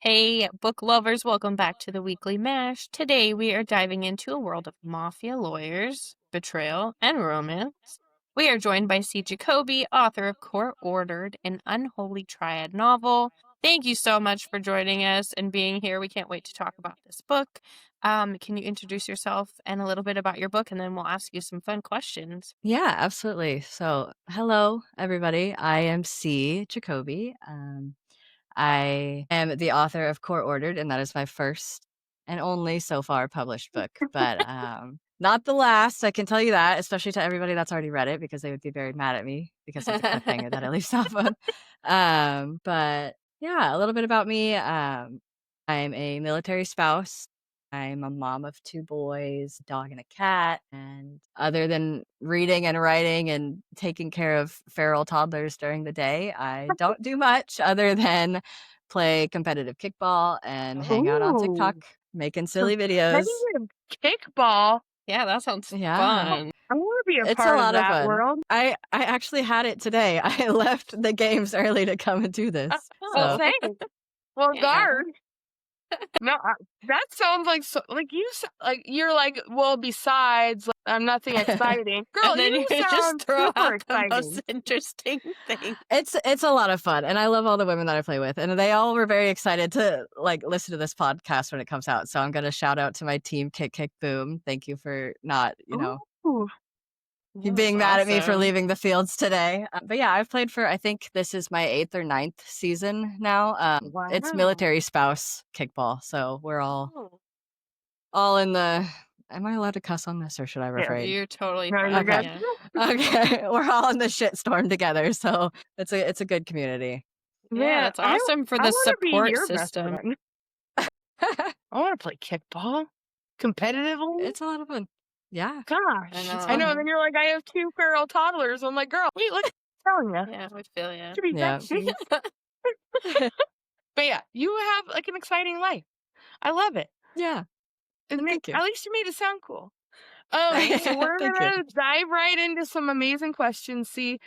Hey, book lovers, welcome back to the Weekly Mash. Today we are diving into a world of mafia lawyers, betrayal, and romance. We are joined by C. Jacoby, author of Court Ordered, an Unholy Triad Novel. Thank you so much for joining us and being here. We can't wait to talk about this book. Can you introduce yourself and a little bit about your book, and then we'll ask you some fun questions. Yeah, absolutely. So, hello, everybody. I am C. Jacoby. I am the author of Court Ordered, and that is my first and only so far published book, but not the last. I can tell you that, especially to everybody that's already read it, because they would be very mad at me because of the cliffhanger that it leaves off on. But yeah, a little bit about me. I'm a military spouse. I'm a mom of 2 boys, a dog and a cat, and other than reading and writing and taking care of feral toddlers during the day, I don't do much other than play competitive kickball and hang out on TikTok Ooh, making silly videos. competitive kickball. Yeah, that sounds Yeah, fun. I want to be a it's a part of lot of that fun. world. I actually had it today. I left the games early to come and do this. Well, So, thanks. Well, Yeah. darn. No, that sounds like like you're like, well, besides, like, nothing exciting. Girl, And then you you just sound throw super out the most exciting. interesting thing. it's a lot of fun, and I love all the women that I play with, and they all were very excited to like listen to this podcast when it comes out. So I'm gonna shout out to my team, Kick Kick Boom. Thank you for not, Ooh, being mad at me for Awesome. leaving the fields today. But yeah, I've played for I think this is my 8th or 9th season now. It's wow. military spouse kickball, so we're Oh, all in the. Am I allowed to cuss on this, or should I Yeah. refrain? you're totally No, you're fine. Okay. Yeah. Okay, we're all in the shitstorm together, so it's a good community. Yeah, Man, that's awesome for I the want to be support your best system. friend. I want to play kickball competitively. It's a lot of fun. Yeah, Gosh, it's I know. fun. And then you're like, I have 2 feral toddlers. I'm like, girl, wait, look, I'm telling you, Yeah, I feel ya. to be Yeah. sexy. But yeah, you have like an exciting life. I love it. Yeah, And thank you. at least you made it sound cool. So we're Thank you. gonna dive right into some amazing questions. See,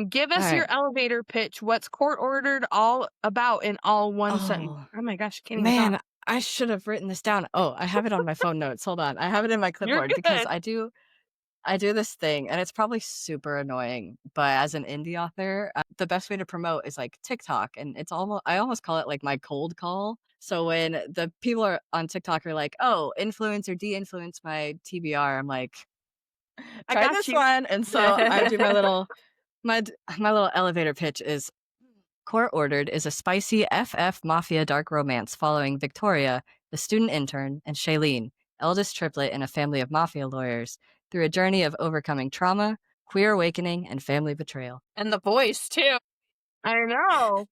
give us your Alright. elevator pitch. What's Court Ordered all about in all one sentence? Oh, Oh my gosh, I can't even talk. man, I should have written this down. Oh, I have it on my phone notes. Hold on. I have it in my You're clipboard because good. I do this thing, and it's probably super annoying, but as an indie author, the best way to promote is, like, TikTok, and I almost call it, like, my cold call. So when the people are on TikTok are like, "Oh, influence or de-influence my TBR," I'm like, I "Try got this you. one," and so I do my little elevator pitch is, Court Ordered is a spicy FF Mafia dark romance following Victoria, the student intern, and Shaelene, eldest triplet in a family of mafia lawyers, through a journey of overcoming trauma, queer awakening, and family betrayal. And the voice, too. I know.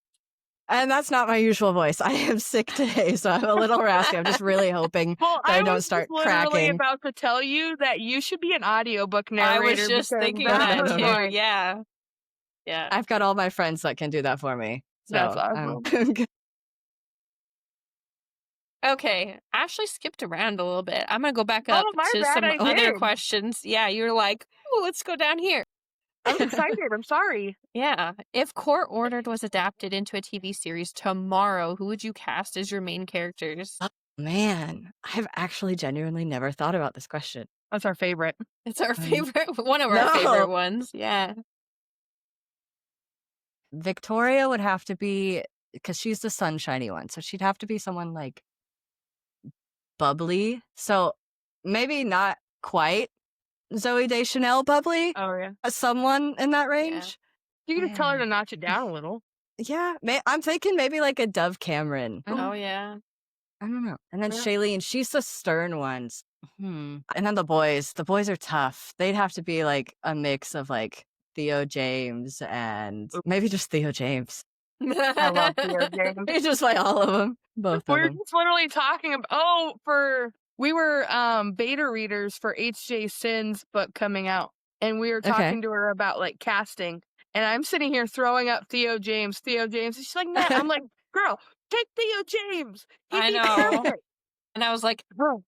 And that's not my usual voice. I am sick today, so I'm a little raspy. I'm just really hoping Well, that I don't was start just literally cracking. about to tell you that you should be an audiobook I narrator was just because thinking that that was too. like, Yeah. Yeah. I've got all my friends that can do that for me. that's So awesome. Okay. Ashley skipped around a little bit. I'm going to go back up Oh, my to bad, some I other did. questions. Yeah, you're like, oh, let's go down here. I'm excited. I'm sorry. Yeah. If Court Ordered was adapted into a TV series tomorrow, who would you cast as your main characters? Man, I've actually genuinely never thought about this question. That's our favorite. It's our Um, favorite, one of our no. favorite ones. Yeah. Victoria would have to be, because she's the sunshiny one, so she'd have to be someone like bubbly. So maybe not quite Zoe Deschanel bubbly, Oh, yeah. someone in that range. You can just tell her to Man. notch it down a little. Yeah, I'm thinking maybe like a Dove Cameron. Oh, yeah. I don't know. And then Yeah. Shailene, she's the stern ones. And then the boys are tough. They'd have to be like a mix of like Theo James and maybe just Theo James. I love Theo James. You just play all of them, both of We're them. just literally talking about, we were beta readers for H.J. Sin's book coming out, and we were talking to her about like casting, and I'm sitting here throwing up Theo James, and she's like, "Nah." I'm like, "Girl, take Theo James. He'd I be know. perfect." And I was like, Oh,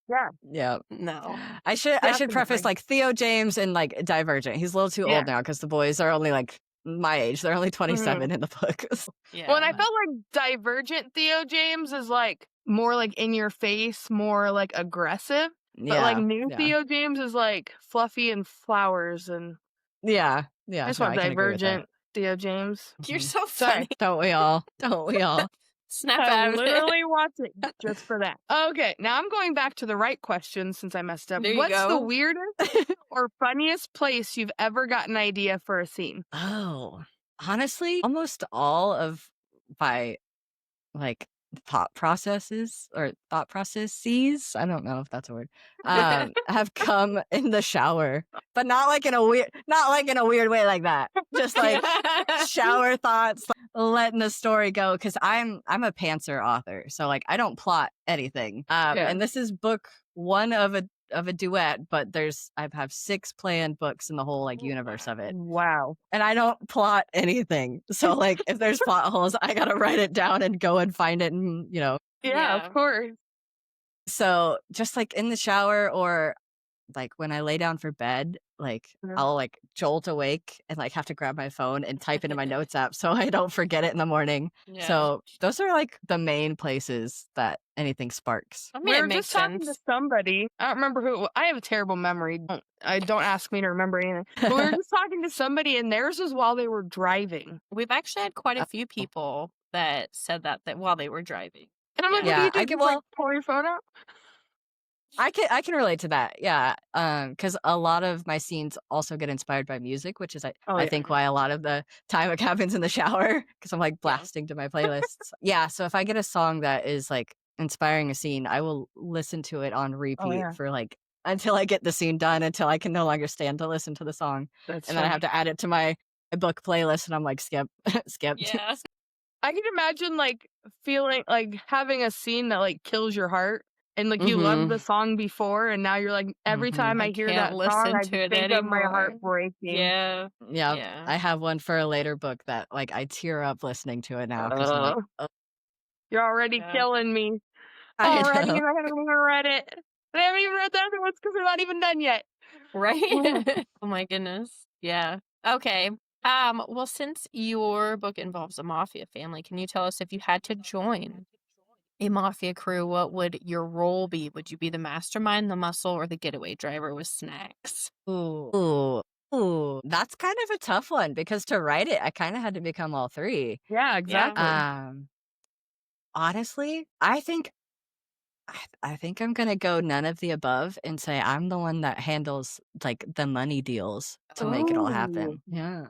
yeah, Yeah. no. I should preface definitely. like Theo James and like Divergent. He's a little too Yeah. old now because the boys are only like my age. They're only 27 in the book. Yeah. Well, and I felt like Divergent Theo James is like more like in your face, more like aggressive. But like new Theo James is like fluffy and flowers and yeah. I just No, want I can agree with that. Divergent Theo James. You're Mhm. so Sorry. funny. Don't we all? Don't we all? Snap out I'm of it. literally watching just for that. Okay, now I'm going back to the right question since I messed up. There you What's the go. weirdest or funniest place you've ever gotten an idea for a scene? Oh, honestly, almost all of my like thought processes or thought processes, I don't know if that's a word, have come in the shower, but not like in a weird way like that. Just like shower thoughts, like, letting the story go. Cause I'm a pantser author. So like I don't plot anything. And this is book one of a duet, but I have 6 planned books in the whole like universe of it. Wow. And I don't plot anything. So like if there's plot holes, I gotta write it down and go and find it and Yeah, Yeah. of course. So just like in the shower or like when I lay down for bed, like I'll like jolt awake and like have to grab my phone and type into my notes app so I don't forget it in the morning. Yeah. So those are like the main places that anything sparks. I mean, We it were makes just talking to sense. somebody. I don't remember who. I have a terrible memory. Don't ask me to remember anything. But we were just talking to somebody, and theirs was while they were driving. We've actually had quite a few people that said that while they were driving. And I'm like, Yeah, what do I you do? get- Just, like, well- pull your phone out? I can relate to that. Yeah. Because a lot of my scenes also get inspired by music, which is I think why a lot of the time it happens in the shower because I'm like blasting to my playlists. Yeah. So if I get a song that is like inspiring a scene, I will listen to it on repeat for like until I get the scene done, until I can no longer stand to listen to the song. That's and then I have to add it to my book playlist and I'm like, skip. Yeah. I can imagine like feeling like having a scene that like kills your heart. And like you loved the song before, and now you're like every time I hear can't that listen song, I to it think of my heart anymore. breaking. Yeah. Yeah. I have one for a later book that like I tear up listening to it now because I'm like, oh, You're already killing me. I Already, know. and I haven't even read it. I haven't even read the other ones because they're not even done yet. Right? Oh my goodness. Yeah. Okay. Well, since your book involves a mafia family, can you tell us if you had to join a mafia crew, what would your role be? Would you be the mastermind, the muscle, or the getaway driver with snacks? Ooh, that's kind of a tough one because to write it, I kind of had to become all 3. Yeah, exactly. Honestly, I think I'm gonna go none of the above and say I'm the one that handles like the money deals to make it all happen. Yeah.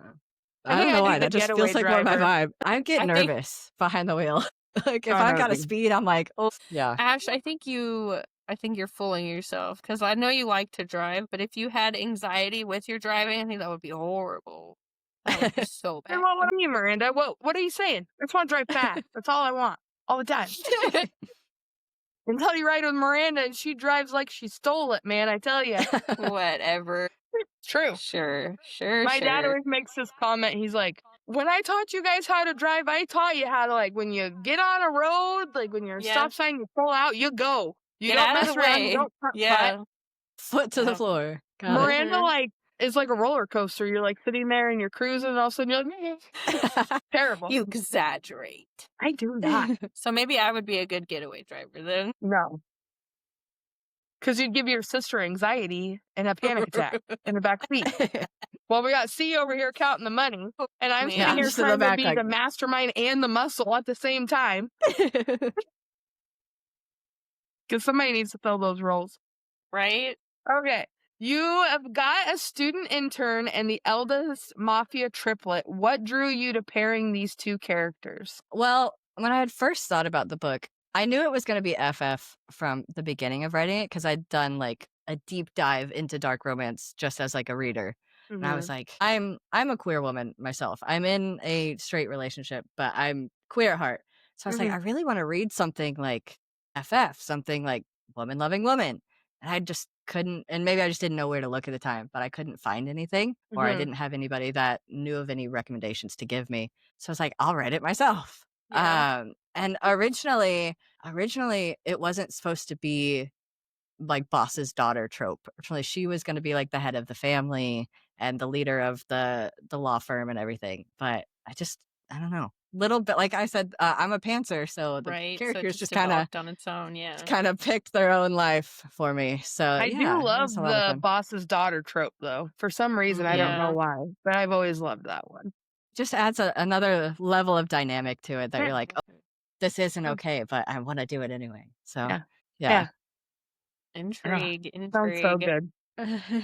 I don't know why. That just feels like more my vibe. I get nervous behind the wheel. Like if I've got to speed, I'm like, oh yeah. Ash, I think you're fooling yourself because I know you like to drive, but if you had anxiety with your driving, I think that would be horrible. That would be so bad. What are you, Miranda? What are you saying? I just want to drive fast. That's all I want. All the time. Until you ride with Miranda and she drives like she stole it, man. I tell you. Whatever. It's true. Sure. My dad always makes this comment. He's like, when I taught you guys how to drive, I taught you how to, like, when you get on a road, like when you're a stop sign, you pull out, you go. You Get don't out of mess the around. way. You don't cut Yeah. butt. Foot to the floor. Got it. Miranda, like, is like a roller coaster. You're like sitting there and you're cruising, and all of a sudden you're like, terrible. You exaggerate. I do not. So maybe I would be a good getaway driver then. No. Because you'd give your sister anxiety and a panic attack in the back seat. Well, we got C over here counting the money, and I'm sitting here just in the trying to back, be like- the mastermind and the muscle at the same time. Because somebody needs to fill those roles. Right? Okay. You have got a student intern and the eldest Mafia triplet. What drew you to pairing these 2 characters? Well, when I had first thought about the book, I knew it was going to be FF from the beginning of writing it because I'd done like a deep dive into dark romance just as like a reader. And I was like, I'm a queer woman myself. I'm in a straight relationship, but I'm queer at heart. So I was like, I really want to read something like FF, something like woman loving woman. And I just couldn't, and maybe I just didn't know where to look at the time, but I couldn't find anything, or I didn't have anybody that knew of any recommendations to give me. So I was like, I'll write it myself. Yeah. And originally it wasn't supposed to be like boss's daughter trope. Originally she was going to be like the head of the family and the leader of the law firm and everything. But I don't know. Little bit, like I said, I'm a pantser, so the Right. So it characters just just kind of developed on its own. Yeah. picked their own life for me. So I yeah, do it love was a lot of the fun. boss's daughter trope, though. For some reason, I don't know Yeah. why, but I've always loved that one. Just adds another level of dynamic to it that Yeah. you're like, oh, this isn't Mm. okay, but I want to do it anyway. So Yeah. yeah. Intrigue. Sounds so Intrigue. good.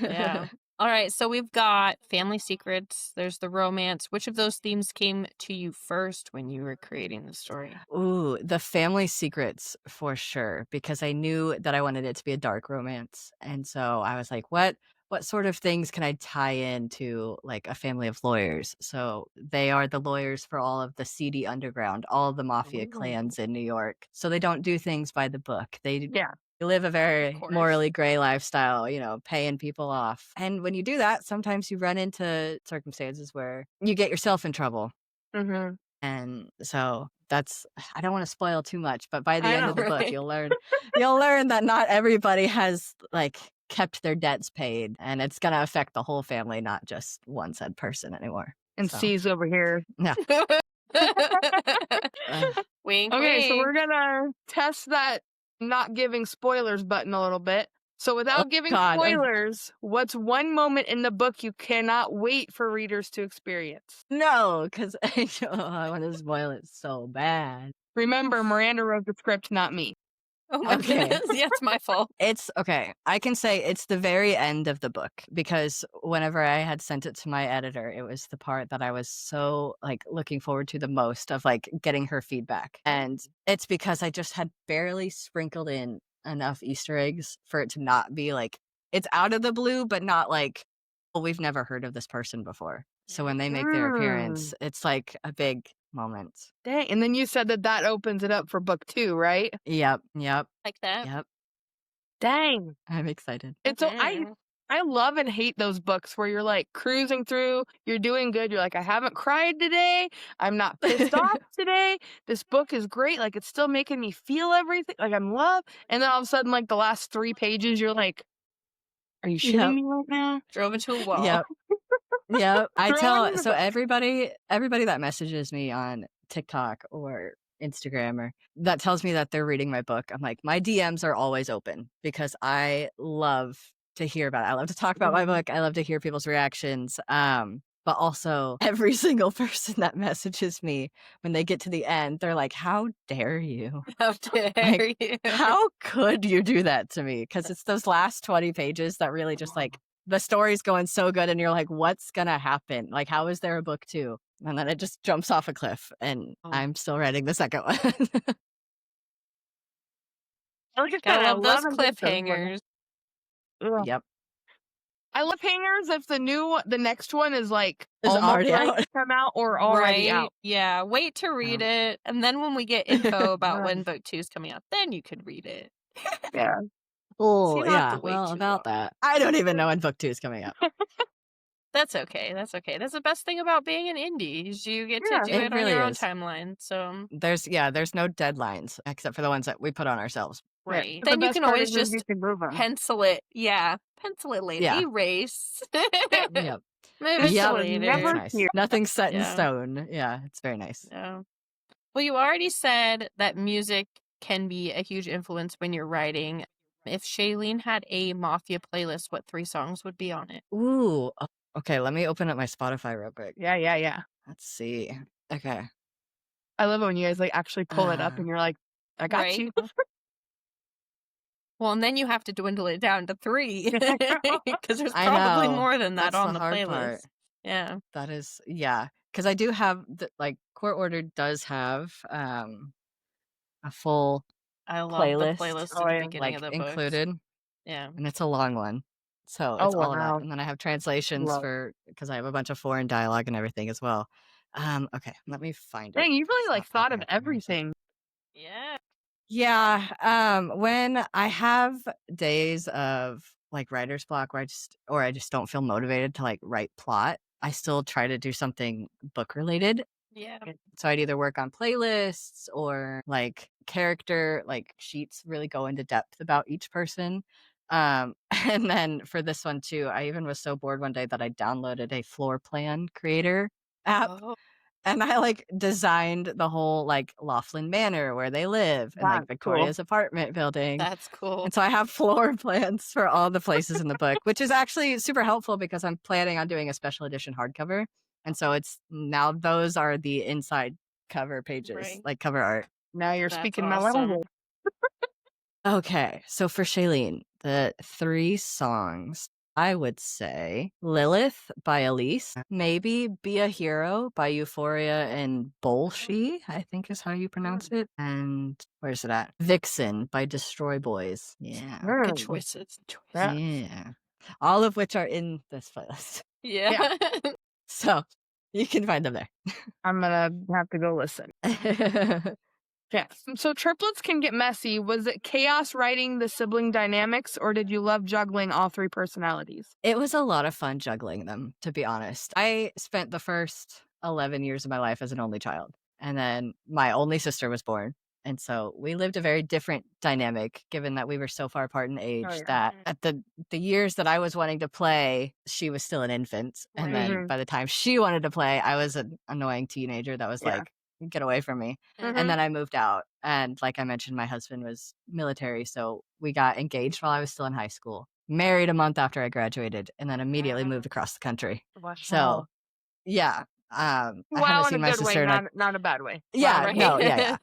Yeah. All right. So we've got family secrets. There's the romance. Which of those themes came to you first when you were creating the story? Ooh, the family secrets for sure, because I knew that I wanted it to be a dark romance. And so I was like, what sort of things can I tie into like a family of lawyers? So they are the lawyers for all of the seedy underground, all of the mafia clans in New York. So they don't do things by the book. They Yeah. live a very course. morally gray lifestyle, paying people off. And when you do that, sometimes you run into circumstances where you get yourself in trouble. Mm-hmm. And so I don't want to spoil too much, but by the I end know, of the book, right? you'll learn that not everybody has like kept their debts paid, and it's going to affect the whole family, not just one said person anymore. And So, C's over here. yeah. Wink, Okay, so wink. we're gonna test that not giving spoilers button a little bit. So without giving God. spoilers, what's one moment in the book you cannot wait for readers to experience? No, because I want to spoil it so bad. Remember, Miranda wrote the script, not me. Oh my Okay. goodness. Yeah, it's my fault. It's okay. I can say it's the very end of the book, because whenever I had sent it to my editor, it was the part that I was so like looking forward to the most, of like getting her feedback. And it's because I just had barely sprinkled in enough Easter eggs for it to not be like it's out of the blue, but not like, well, we've never heard of this person before. So when they make their appearance, it's like a big moment. Dang. And then you said that opens it up for book 2, right? Yep. Like that. Yep. Dang. I'm excited. And so I love and hate those books where you're like cruising through, you're doing good, you're like, I haven't cried today, I'm not pissed off today, this book is great, like it's still making me feel everything, like I'm love, and then all of a sudden, like the last 3 pages, you're like, are you shitting me right now? Drove into a wall. Yep. Yep. Throwing the So book. everybody that messages me on TikTok or Instagram or that tells me that they're reading my book, I'm like, my DMs are always open, because I love to hear about it. I love to talk about my book. I love to hear people's reactions. But also every single person that messages me when they get to the end, they're like, how dare you? How dare Like, you? how could you do that to me? Because it's those last 20 pages that really just like, the story's going so good and you're like, what's gonna happen? Like, how is there a book 2? And then it just jumps off a cliff, and I'm still writing the second one. Like I said, Gotta I love those and hate those ones. cliffhangers. Ugh. Yep. I love hangers if the next one is like It's almost already ready out. to come out or already out. Yeah, wait to read it, and then when we get info about when book 2 is coming out, then you can read it. Yeah. Oh, you don't have yeah. to wait Well, too about long. that, I don't even know when book 2 is coming out. That's okay. That's okay. That's the best thing about being an indie, is you get to do it it really on your own is. timeline. So There's no deadlines except for the ones that we put on ourselves. right. The Then you best can part always is just you can move on. pencil it. Yeah. Pencil it later. Yeah. Erase. Yep. Move it Yep. to later. It's nice. here. Nothing's set in Yeah. stone. Yeah, it's very nice. Yeah. Well, you already said that music can be a huge influence when you're writing. If Shaelene had a Mafia playlist, what 3 songs would be on it? Ooh. Okay, let me open up my Spotify real quick. Yeah. Let's see. Okay. I love it when you guys like actually pull it up and you're like, I got Right. you. Well, and then you have to dwindle it down to 3 because there's I probably know. more than that That's on the the hard playlist. part. Yeah. That is, yeah. Because I do have like Court Ordered does have a full I love playlist, the playlist Oh, at the yeah. beginning like of the books. included, Yeah. and it's a long one. So Oh, it's all of wow. that. And then I have translations Love. because I have a bunch of foreign dialogue and everything as well. Okay, let me find it. Dang, you really It's like not thought popping of up on here, so- everything. Yeah. Yeah. When I have days of like writer's block where I just don't feel motivated to like write plot, I still try to do something book related. Yeah. So I'd either work on playlists or like character like sheets, really go into depth about each person. And then for this one too, I even was so bored one day that I downloaded a floor plan creator app. Oh, And I like designed the whole like Laughlin Manor where they live and like That's cool. Victoria's apartment building. that's cool. And so I have floor plans for all the places in the book, which is actually super helpful because I'm planning on doing a special edition hardcover. And so it's now those are the inside cover pages, Right. like cover art. Now you're That's speaking my awesome. language. Okay, so for Shaelene, the 3 songs, I would say Lilith by Elise, maybe Be a Hero by Euphoria and Bolshi, I think is how you pronounce it. And where's it at? Vixen by Destroy Boys. Yeah. Good Mm. choices. Yeah. Yeah. All of which are in this playlist. Yeah. So you can find them there. I'm gonna have to go listen. Yeah. So triplets can get messy. Was it chaos writing the sibling dynamics, or did you love juggling all 3 personalities? It was a lot of fun juggling them, to be honest. I spent the first 11 years of my life as an only child, and then my only sister was born. And so we lived a very different dynamic, given that we were so far apart in age yeah. that at the years that I was wanting to play, she was still an infant. And then Mhm. by the time she wanted to play, I was an annoying teenager that was Yeah. like, get away from me. Mhm. And then I moved out. And like I mentioned, my husband was military. So we got engaged while I was still in high school, married a month after I graduated, and then immediately moved across the country. So yeah. I Wow, haven't in seen a my good way, sister in not a bad way. yeah, Right. no, yeah.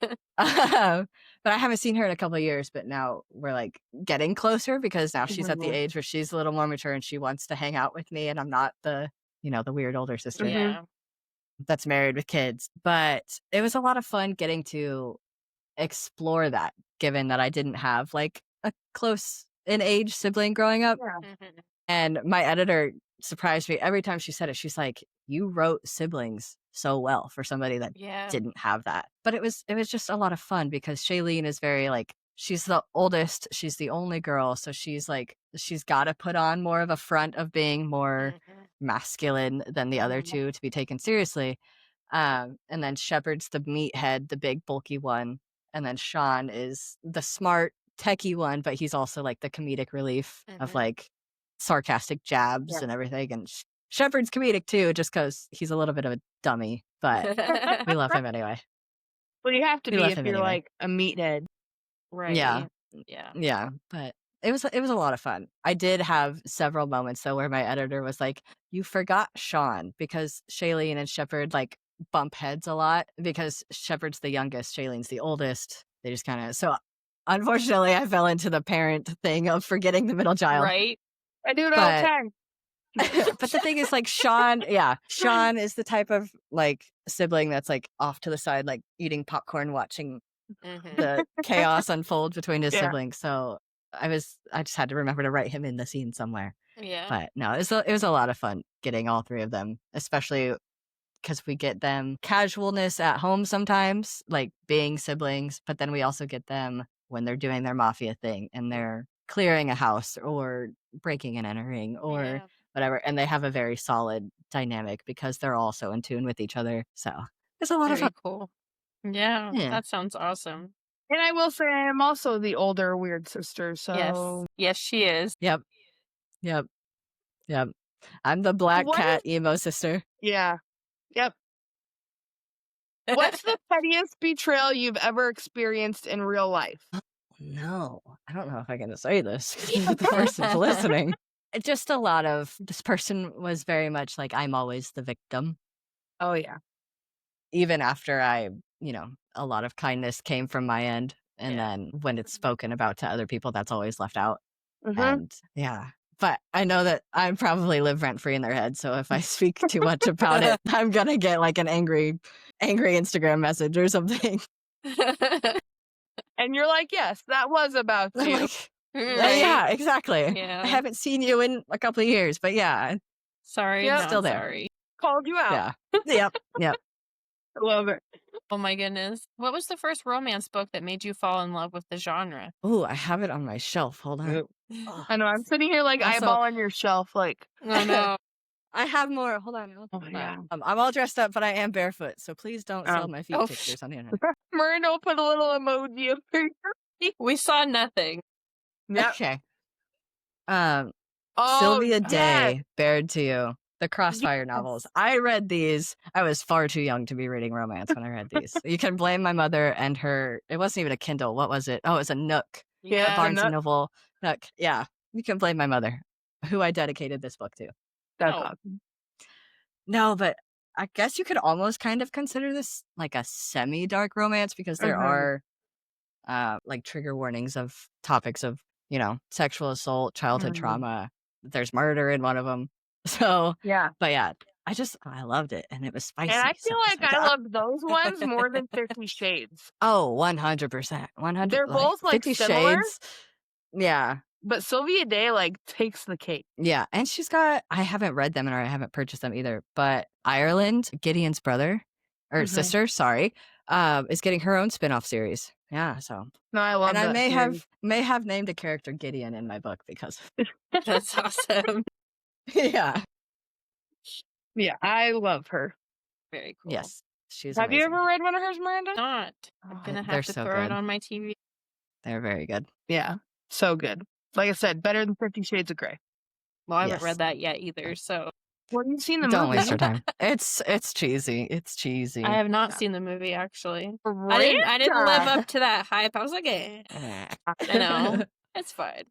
But I haven't seen her in a couple of years, but now we're like getting closer because now she's at the Mhm. age where she's a little more mature and she wants to hang out with me and I'm not the, the weird older sister Yeah. that's married with kids. But it was a lot of fun getting to explore that, given that I didn't have like a close in age sibling growing up. Yeah. Mhm. And my editor surprised me every time she said it. She's like, "You wrote siblings so well for somebody that Yeah. didn't have that." But it was just a lot of fun because Shaelene is very like she's the oldest, she's the only girl, so she's like she's got to put on more of a front of being more Mhm. masculine than the other Mhm. two to be taken seriously. And then Shepard's the meathead, the big bulky one, and then Sean is the smart techie one, but he's also like the comedic relief of Mhm. like sarcastic jabs Yeah. and everything. And Shepard's comedic too, just because he's a little bit of a dummy, but we love him anyway. Well, you have to We be love if him you're anyway. like a meathead. Right. Yeah, Yeah. yeah. But it was a lot of fun. I did have several moments though where my editor was like, "You forgot Sean," because Shaelene and Shepard like bump heads a lot because Shepard's the youngest, Shaylene's the oldest. They just kind of so. Unfortunately, I fell into the parent thing of forgetting the middle child. Right. I do it all the But time. but the thing is like Sean is the type of like sibling that's like off to the side like eating popcorn watching Mhm. the chaos unfold between his Yeah. siblings. So I just had to remember to write him in the scene somewhere. Yeah. But no, it was a lot of fun getting all 3 of them, especially because we get them casualness at home sometimes, like being siblings, but then we also get them when they're doing their mafia thing and they're clearing a house or breaking and entering or Yeah. whatever. And they have a very solid dynamic because they're all so in tune with each other. So it's a lot of Very fun. cool. Yeah. Yeah. That sounds awesome. And I will say I am also the older weird sister, so Yes. Yes, she is. Yep. Yep. Yep. I'm the black What cat emo sister. yeah. Yep. What's the pettiest betrayal you've ever experienced in real life? No, I don't know if I can say this because you're the person listening. Just a lot of this person was very much like I'm always the victim. Oh yeah. Even after a lot of kindness came from my end. And Yeah. then when it's spoken about to other people, that's always left out. Mhm. And yeah. But I know that I probably live rent free in their head. So if I speak too much about it, I'm gonna get like an angry Instagram message or something. And you're like, yes, that was about I'm you. like, Right. yeah, exactly. Yeah. I haven't seen you in a couple of years, but yeah, Sorry, Yep. not Still there. sorry. Called you out. yeah, yep, yep. I love it. Oh my goodness. What was the first romance book that made you fall in love with the genre? Ooh, I have it on my shelf. Hold on. Oh, I know. I'm sitting here like Also- eyeballing your shelf, like. Oh no. I have more. Hold on. Oh, yeah. I'm all dressed up, but I am barefoot, so please don't sell Oh. my feet Oh, pictures on the internet. Myrna put a little emoji of her. We saw nothing. Yep. Okay. Sylvia yes. Day, Bared to You, the Crossfire novels. I read these. I was far too young to be reading romance when I read these. You can blame my mother and her. It wasn't even a Kindle. What was it? Oh, it was a Nook. Yeah, A the Barnes Nook. and Noble Nook. Yeah, you can blame my mother, who I dedicated this book to. That's Oh. awesome. No, but I guess you could almost kind of consider this like a semi-dark romance because there Mhm. are like trigger warnings of topics of, you know, sexual assault, childhood Mhm. trauma. There's murder in one of them. So, Yeah. but yeah, I loved it and it was spicy. And I so feel was like I loved those ones more than 50 Shades. Oh, 100%. 100. They're both like 50 similar, Shades. Yeah. but Sylvia Day like takes the cake. Yeah. And she's got, I haven't read them or I haven't purchased them either, but Ireland, Gideon's brother or Mhm. sister, sorry, is getting her own spin-off series. Yeah. So, No, I love and that I series. may have named a character Gideon in my book because That's awesome. yeah. Yeah, I love her. Very cool. Yes. She's Have you amazing. ever read one of hers, Miranda? Not. I'm Oh, gonna they're have to so throw it good. on my TV. They're very good. Yeah, so good. Like I said, better than 50 Shades of Grey. Well, I haven't Yes. read that yet either, so Well, you've seen the Don't movie. waste your time. It's cheesy. It's cheesy. I have not Yeah. seen the movie actually. Really? I didn't live up to that hype. I was like, I know. It's fine.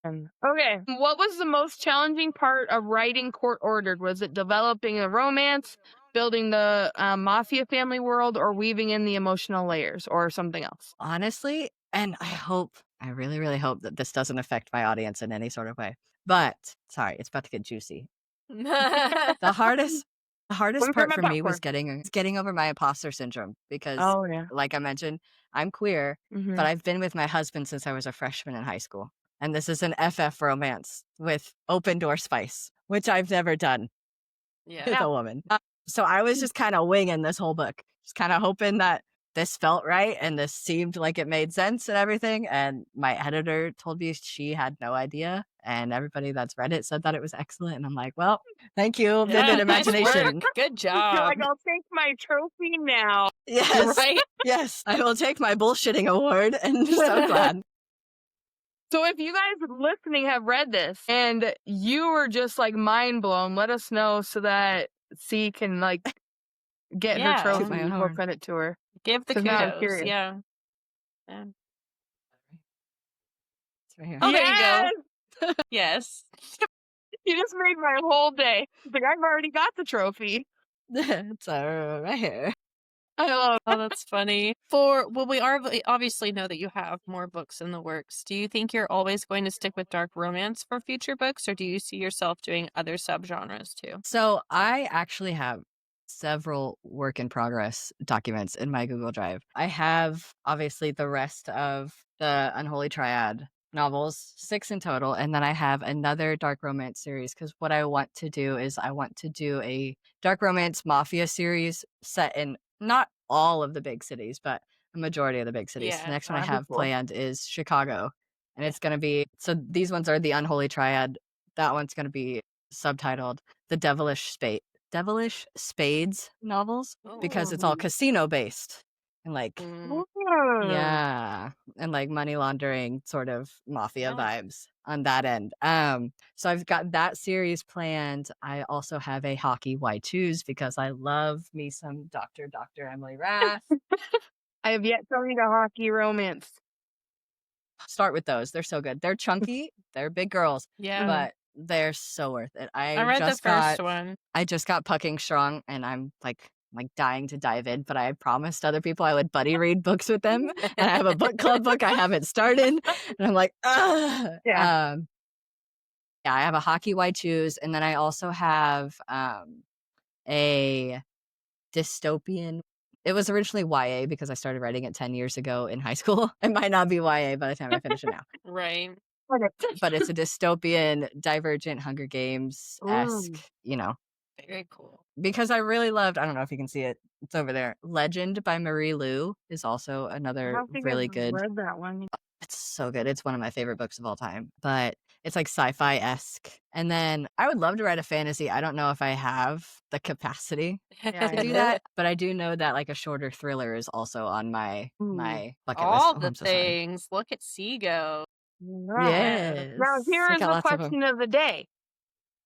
Okay. What was the most challenging part of writing Court Ordered? Was it developing a romance, building the Mafia family world, or weaving in the emotional layers, or something else? Honestly, and I really, really hope that this doesn't affect my audience in any sort of way. But sorry, it's about to get juicy. The hardest part for me was getting over my imposter syndrome because, Oh yeah. like I mentioned, I'm queer, Mhm. but I've been with my husband since I was a freshman in high school. And this is an FF romance with open door spice, which I've never done Yeah. with a woman. So I was just kind of winging this whole book, just kind of hoping that this felt right and this seemed like it made sense and everything. And my editor told me she had no idea. And everybody that's read it said that it was excellent. And I'm like, well, thank you, vivid imagination. Nice work. Good You're job. like, I'll take my trophy now. Yes. Right? Yes. I will take my bullshitting award and so glad. So if you guys listening have read this and you were just like mind blown, let us know so that C can like get Yeah. her trophy. Toot my own We'll horn. send it to her. Give the 'Cause now I'm kudos. curious. Yeah. It's right here. Oh, there you go. Yes. You just made my whole day. It's like, I've already got the trophy. It's right here. I love Oh, that's funny. We obviously know that you have more books in the works. Do you think you're always going to stick with dark romance for future books, or do you see yourself doing other subgenres too? So I actually have several work in progress documents in my Google Drive. I have obviously the rest of the Unholy Triad novels, 6 in total, and then I have another dark romance series because what I want to do is I want to do a dark romance Mafia series set in not all of the big cities, but a majority of the big cities. Yeah, The next one I that'd be have cool. planned is Chicago, and it's going to be so these ones are the Unholy Triad. That one's going to be subtitled The Devilish Spades novels because it's all Ooh. casino based and like Mm, yeah, and like money laundering sort of mafia Yeah. vibes on that end. So I've got that series planned. I also have a hockey why choose because I love me some Dr. Emily Rath. I have yet to read a hockey romance. Start with those. They're so good. They're chunky, they're big girls, Yeah. but they're so worth it. I read the just first got one. I just got Pucking Strong and I'm like dying to dive in, but I promised other people I would buddy read books with them. And I have a book club book I haven't started. And I'm like, ugh. Yeah. Yeah, I have a hockey why choose. And then I also have a dystopian. It was originally YA because I started writing it 10 years ago in high school. It might not be YA by the time I finish it now. Right. But it's a dystopian, Divergent, Hunger Games-esque, you know, Very cool. because I really loved, I don't know if you can see it, it's over there. Legend by Marie Lu is also I another don't think really I've good. read that one. It's so good. It's one of my favorite books of all time, but it's like sci-fi-esque. And then I would love to write a fantasy. I don't know if I have the capacity Yeah, to do that, but I do know that like a shorter thriller is also on my Ooh. bucket list. All Oh, the I'm so sorry. things. Look at Seago. Yes. Now, here I is got the lots of 'em. question of the day.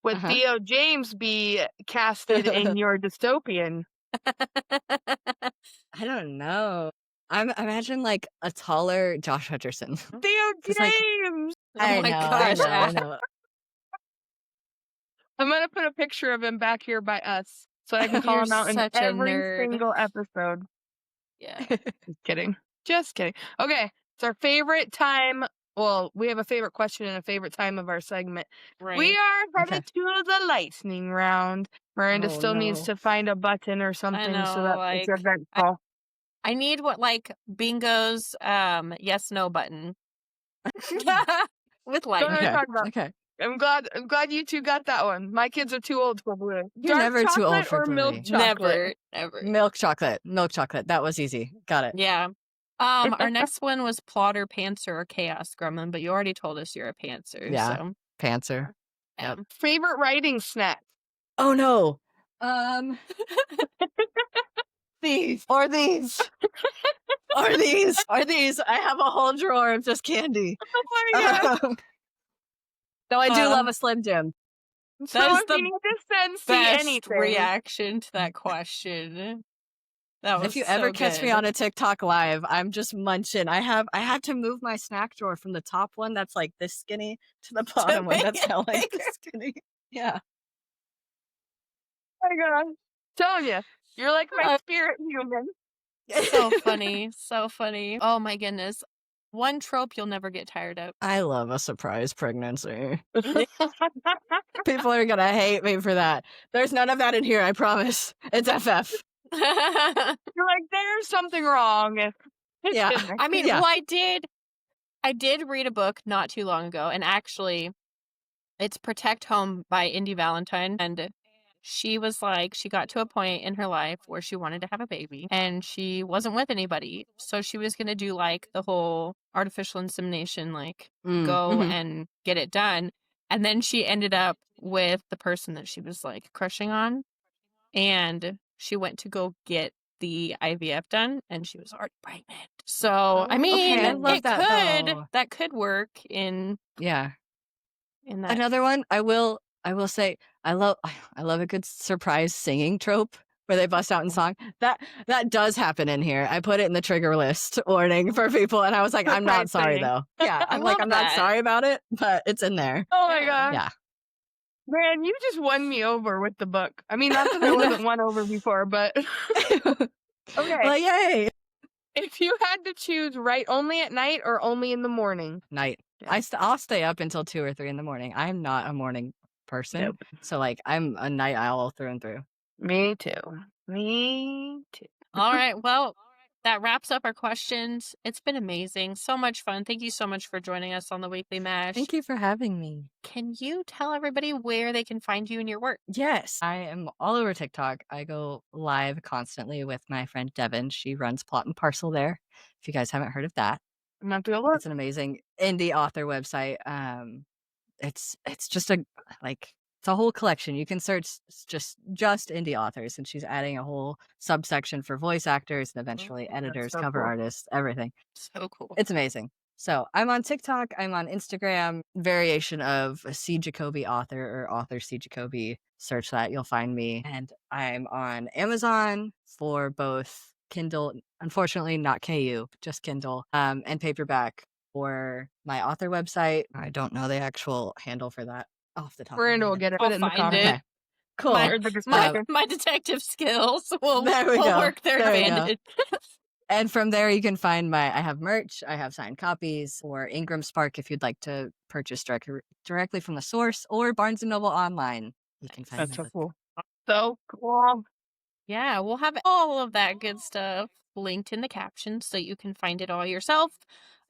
Would Uh-huh. Theo James be casted in your dystopian? I don't know. I imagine, like, a taller Josh Hutcherson. Theo 'Cause, like James! Oh I my know, gosh, I know. I'm gonna put a picture of him back here by us so I can call You're him out in such a every nerd. single episode. Yeah. Just kidding. Just kidding. Okay, it's our favorite time. Well, we have a favorite question and a favorite time of our segment. Right. We are Okay. headed to the lightning round. Miranda Oh, still needs no. to find a button or something so know, that it's like, eventful. I need what, like, Bingo's yes no button. With Don't know what lightning. you're Okay, talking about. okay. I'm glad you two got that one. My kids are too old for blue. You're Dark never too old chocolate for or milk Bluey. chocolate? Never. Milk chocolate. Milk chocolate. That was easy. Got it. Yeah. Our next one was plotter, pantser, or chaos gremlin, but you already told us you're a pantser, Yeah. so Pantser. yeah. Yep. Favorite writing snack? Oh, no. These. Or these. Or these. Or these. I have a whole drawer of just candy. Oh my god. Though I do love a Slim Jim. So That is if the you need to send see best anything, reaction to that question. That was If you ever so catch me good. on a TikTok live, I'm just munching. I have to move my snack drawer from the top one that's like this skinny to the bottom one make that's it now like bigger. this skinny. Yeah. oh my god, telling you, you're like my Uh, spirit human. So funny. So funny. Oh my goodness. One trope you'll never get tired of. I love a surprise pregnancy. People are gonna hate me for that. There's none of that in here, I promise. It's FF. You're like, there's something wrong. It's Yeah. in there. I mean, Yeah. well, I did read a book not too long ago, and actually it's Protect Home by Indy Valentine, and she was like, she got to a point in her life where she wanted to have a baby and she wasn't with anybody. So she was going to do like the whole artificial insemination, like go Mhm. and get it done. And then she ended up with the person that she was like crushing on. And she went to go get the IVF done and she was already pregnant. So, I mean, Okay, I love that, though. that could work in Yeah. that. Another one, I will say I love a good surprise singing trope where they bust out in song. That does happen in here. I put it in the trigger list warning for people, and I was like, I'm not Surprise sorry singing. though. Yeah, I'm love like, I'm not that. sorry about it, but it's in there. Oh my Yeah. god. Yeah. Man, you just won me over with the book. I mean, not that I wasn't won over before, but okay. Well, yay. If you had to choose, write only at night or only in the morning? Night. Yeah. I'll stay up until 2 or 3 in the morning. I'm not a morning person. Nope. So like I'm a night owl through and through. Me too. Me too. All right. Well, that wraps up our questions. It's been amazing. So much fun. Thank you so much for joining us on the Weekly Mash. Thank you for having me. Can you tell everybody where they can find you and your work? Yes. I am all over TikTok. I go live constantly with my friend Devin. She runs Plot and Parcel there. If you guys haven't heard of that, I'm not gonna look. it's an amazing indie author website. It's just it's a whole collection. You can search just indie authors, and she's adding a whole subsection for voice actors and eventually editors, so cover cool. artists, everything. So cool. It's amazing. So I'm on TikTok, I'm on Instagram, variation of C. Jacoby author or author C. Jacoby. Search that, you'll find me. And I'm on Amazon for both Kindle, unfortunately not KU, just Kindle, and paperback for my author website. I don't know the actual handle for that off the top of my Miranda will head. get it. I'll Put it in the find comments. it. Okay, cool. Or the description. My detective skills will There we go. work their There we go. advantage. And from there, you can find I have merch, I have signed copies, or Ingram Spark if you'd like to purchase directly from the source, or Barnes & Noble online. You can find That's my so book. cool. So cool. Yeah, we'll have all of that good stuff linked in the caption so you can find it all yourself.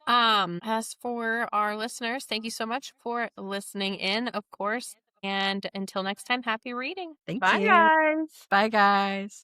As for our listeners, thank you so much for listening in, of course. And until next time, happy reading. Thank Bye, you. guys. Bye, guys.